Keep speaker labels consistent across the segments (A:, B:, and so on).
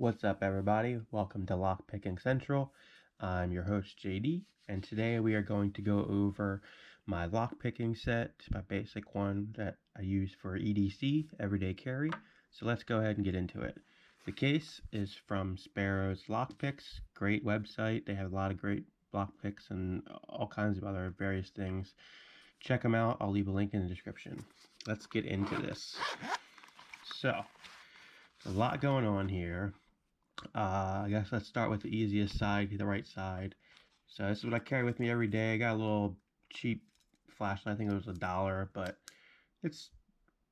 A: What's up, everybody? Welcome to Lockpicking Central. I'm your host, JD, and today we are going to go over my lockpicking set, my basic one that I use for EDC, Everyday Carry. So let's go ahead and get into it. The case is from Sparrow's Lockpicks, great website. They have a lot of great lockpicks and all kinds of other various things. Check them out. I'll leave a link in the description. Let's get into this. So, a lot going on here. I guess let's start with the easiest side, the right side. So this is what I carry with me every day. I got a little cheap flashlight. I think it was $1, but it's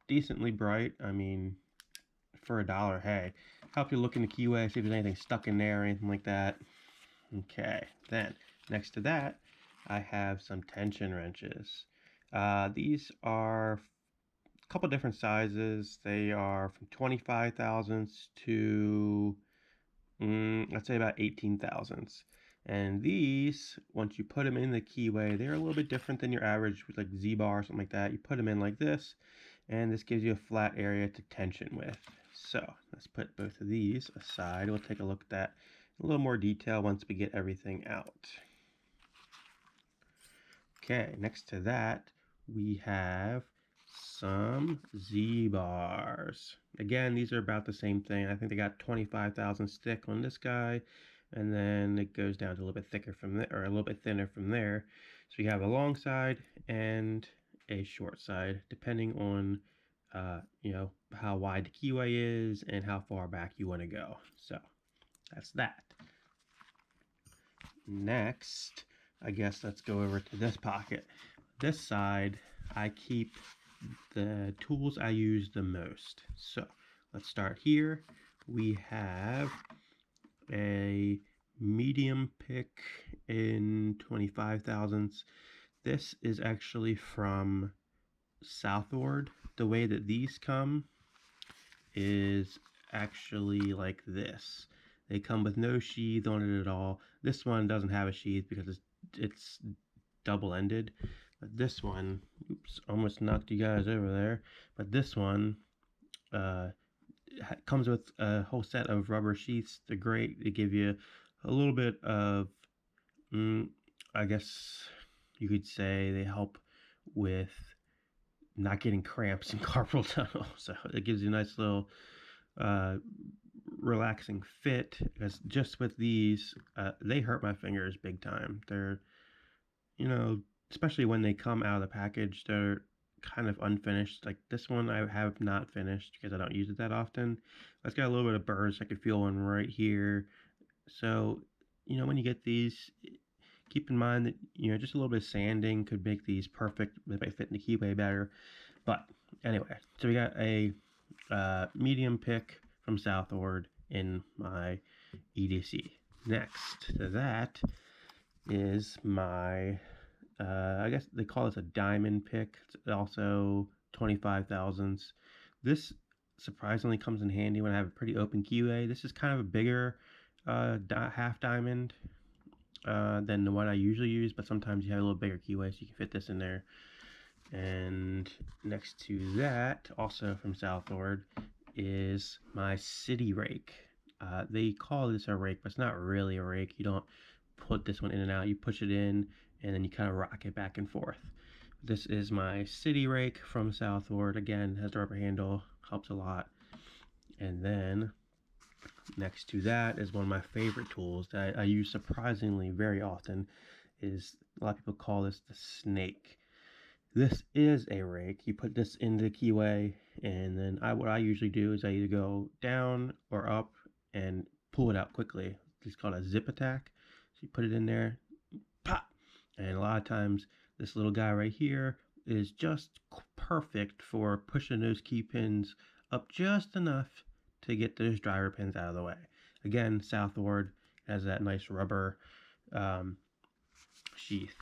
A: decently bright. I mean, for $1, hey. Help you look in the keyway, see if there's anything stuck in there or anything like that. Okay, then next to that, I have some tension wrenches. These are a couple different sizes. They are from 25 thousandths to let's say about 18 thousandths. And these, once you put them in the keyway, they're a little bit different than your average like Z-bar or something like that. You put them in like this, and this gives you a flat area to tension with. So let's put both of these aside. We'll take a look at that in a little more detail once we get everything out. Okay, next to that, we have some Z-bars. Again, these are about the same thing. I think they got 25,000 stick on this guy, and then it goes down to a little bit thicker from there, or a little bit thinner from there. So you have a long side and a short side, depending on how wide the keyway is and how far back you want to go. So that's that. Next, I guess let's go over to this pocket. This side, I keep the tools I use the most. So let's start here. We have a medium pick in 25 thousandths. This is actually from Southward. The way that these come is actually like this. They come with no sheath on it at all. This one doesn't have a sheath because it's double-ended. But this one, oops, almost knocked you guys over there. But this one comes with a whole set of rubber sheaths. They're great. They give you a little bit of, I guess you could say they help with not getting cramps in carpal tunnel. So it gives you a nice little relaxing fit, because just with these, they hurt my fingers big time. They're, especially when they come out of the package, they're kind of unfinished. Like this one I have not finished because I don't use it that often. It's got a little bit of burrs. I can feel one right here. So, when you get these, keep in mind that, just a little bit of sanding could make these perfect. They might fit in the keyway better. But anyway, so we got a medium pick from Southward in my EDC. Next to that is my, I guess they call this a diamond pick. It's also 25 thousandths. This surprisingly comes in handy when I have a pretty open keyway. This is kind of a bigger half diamond than the one I usually use, but sometimes you have a little bigger keyway, so you can fit this in there. And next to that, also from Southward, is my city rake. They call this a rake, but it's not really a rake. You don't put this one in and out. You push it in, and then you kind of rock it back and forth. This is my city rake from Southward. Again, has the rubber handle, helps a lot. And then next to that is one of my favorite tools that I use surprisingly very often. Is a lot of people call this the snake. This is a rake. You put this into the keyway, and then what I usually do is I either go down or up and pull it out quickly. It's called a zip attack. So you put it in there, pop, and a lot of times this little guy right here is just perfect for pushing those key pins up just enough to get those driver pins out of the way. Again, Southward has that nice rubber sheath.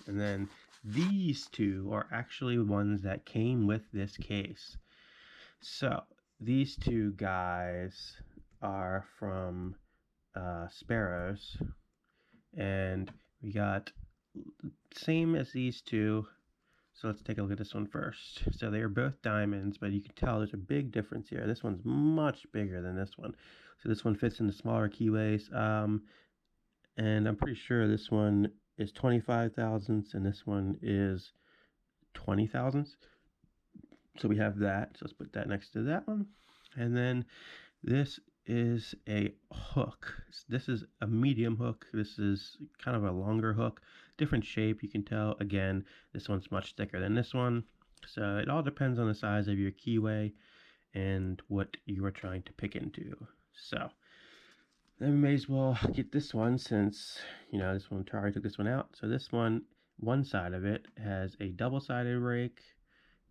A: And then these two are actually ones that came with this case. So these two guys are from So let's take a look at this one first. So they are both diamonds, but you can tell there's a big difference here. This one's much bigger than this one. So this one fits into smaller keyways. And I'm pretty sure this one is 25 thousandths and this one is 20 thousandths. So we have that. So let's put that next to that one. And then this is a hook. This is a medium hook. This is kind of a longer hook. Different shape, you can tell. Again, this one's much thicker than this one. So it all depends on the size of your keyway and what you are trying to pick into. So then we may as well get this one since, you know, this one, Tari took this one out. So this one side of it has a double-sided rake,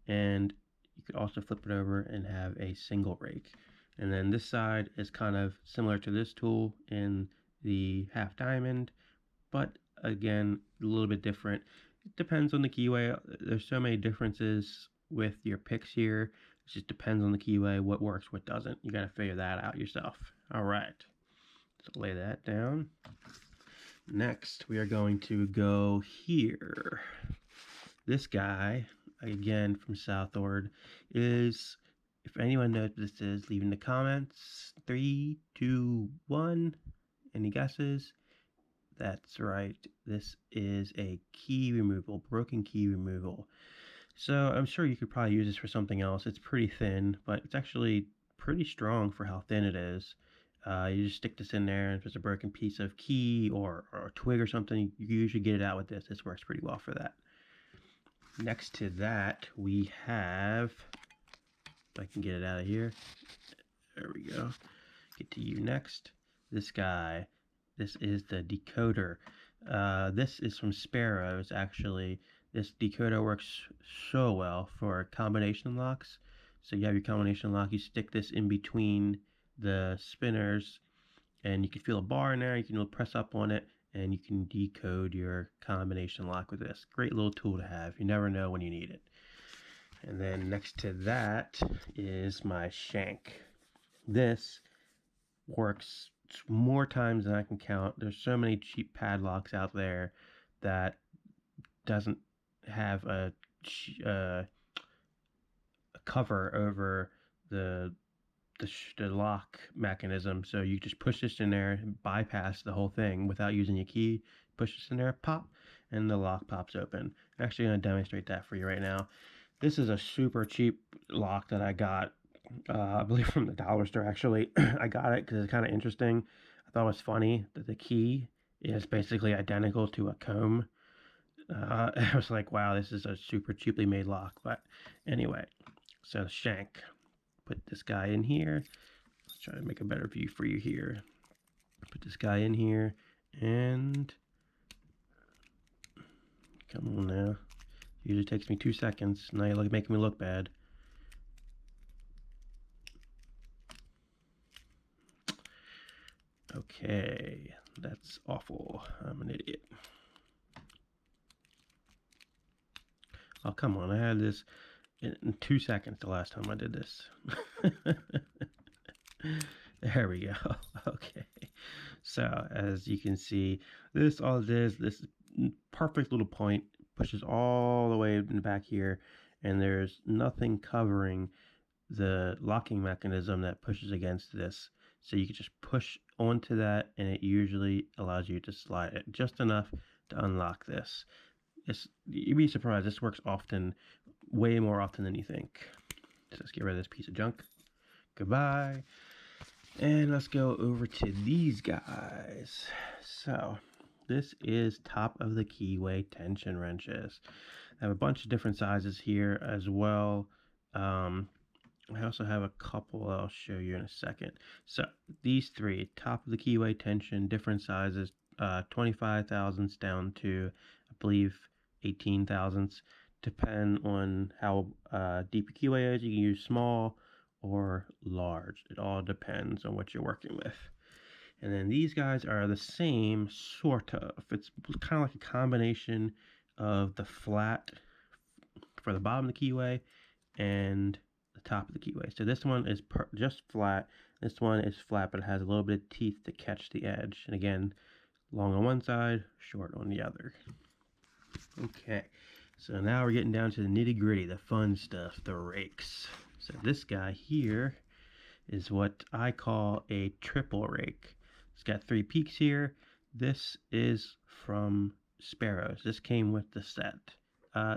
A: and you could also flip it over and have a single rake. And then this side is kind of similar to this tool in the half diamond, but again, a little bit different. It depends on the keyway. There's so many differences with your picks here. It just depends on the keyway, what works, what doesn't. You got to figure that out yourself. All right, so lay that down. Next, we are going to go here. This guy, again from Southward, is, if anyone knows what this is, leave in the comments. 3, 2, 1. Any guesses? That's right. This is a key removal, broken key removal. So I'm sure you could probably use this for something else. It's pretty thin, but it's actually pretty strong for how thin it is. You just stick this in there, and if it's a broken piece of key or a twig or something, you usually get it out with this. This works pretty well for that. Next to that, we have, if I can get it out of here, there we go, get to you next. This guy, this is the decoder. This is from Sparrows, actually. This decoder works so well for combination locks. So you have your combination lock, you stick this in between the spinners, and you can feel a bar in there. You can press up on it, and you can decode your combination lock with this. Great little tool to have. You never know when you need it. And then next to that is my shank. This works more times than I can count. There's so many cheap padlocks out there that doesn't have a cover over the lock mechanism, so you just push this in there, bypass the whole thing without using your key, push this in there, pop, and the lock pops open. I'm actually going to demonstrate that for you right now. This is a super cheap lock that I got, I believe from the dollar store actually. I got it because it's kind of interesting. I thought it was funny that the key is basically identical to a comb. I was like, wow, this is a super cheaply made lock. But anyway, so shank. Put this guy in here. Let's try to make a better view for you here. Put this guy in here, and come on now. Usually takes me 2 seconds. Now you're making me look bad. Okay, that's awful. I'm an idiot. Oh, come on. I had this in 2 seconds the last time I did this. There we go. Okay. So as you can see, this perfect little point pushes all the way in the back here, and there's nothing covering the locking mechanism that pushes against this. So you can just push onto that, and it usually allows you to slide it just enough to unlock this. You'd be surprised, this works often, way more often than you think. So let's get rid of this piece of junk. Goodbye. And let's go over to these guys. So this is top of the keyway tension wrenches. I have a bunch of different sizes here as well. I also have a couple I'll show you in a second. So these three, top of the keyway tension, different sizes, 25 thousandths down to, I believe, 18 thousandths. Depend on how deep your keyway is. You can use small or large. It all depends on what you're working with. And then these guys are the same, sort of. It's kind of like a combination of the flat for the bottom of the keyway and the top of the keyway. So this one is just flat. This one is flat, but it has a little bit of teeth to catch the edge. And again, long on one side, short on the other. Okay, So now we're getting down to the nitty gritty, the fun stuff, the rakes. So this guy here is what I call a triple rake. It's got 3 peaks here. This is from Sparrows. This came with the set.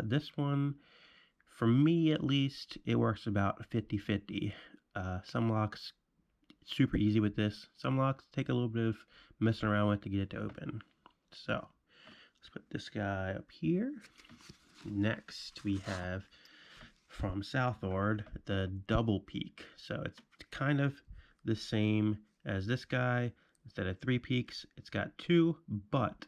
A: This one, for me at least, it works about 50-50. Some locks super easy with this. Some locks take a little bit of messing around with to get it to open. So let's put this guy up here. Next we have from Southord the double peak. So it's kind of the same as this guy. Instead of 3 peaks, it's got 2, but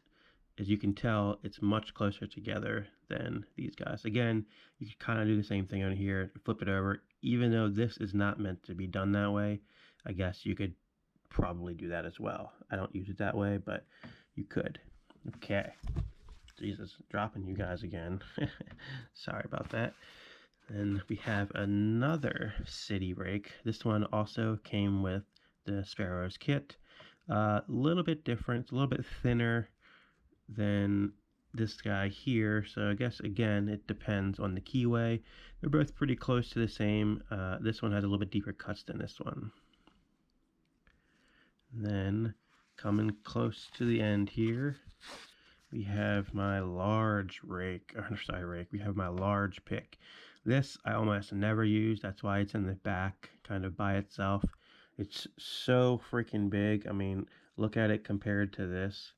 A: as you can tell, it's much closer together than these guys. Again, you could kind of do the same thing on here, flip it over. Even though this is not meant to be done that way, I guess you could probably do that as well. I don't use it that way, but you could. Okay. Jesus, dropping you guys again. Sorry about that. Then we have another city rake. This one also came with the Sparrows kit. A little bit different, it's a little bit thinner than this guy here. So I guess again it depends on the keyway. They're both pretty close to the same. This one has a little bit deeper cuts than this one. And then coming close to the end here, we have my large rake, or sorry, rake. We have my large pick. This I almost never use. That's why it's in the back, kind of by itself. It's so freaking big. I mean, look at it compared to this.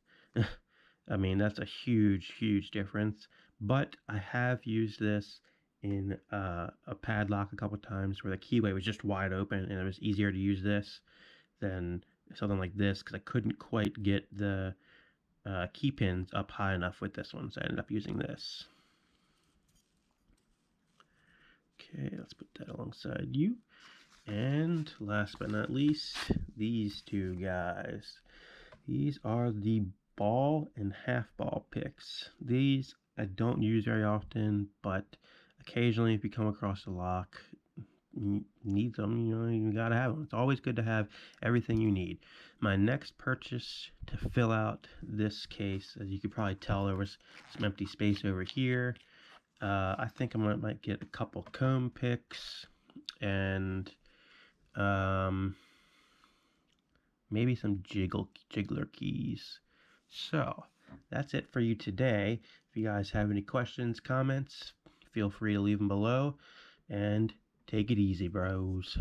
A: I mean, that's a huge, huge difference. But I have used this in a padlock a couple times where the keyway was just wide open, and it was easier to use this than something like this because I couldn't quite get the key pins up high enough with this one, so I ended up using this. Okay, let's put that alongside you. And last but not least, these two guys. These are the ball and half ball picks. These I don't use very often, but occasionally if you come across a lock, you need them, you gotta have them. It's always good to have everything you need. My next purchase to fill out this case, as you could probably tell, there was some empty space over here. I think I might get a couple comb picks and maybe some jiggler keys. So that's it for you today. If you guys have any questions, comments, feel free to leave them below, and take it easy, bros.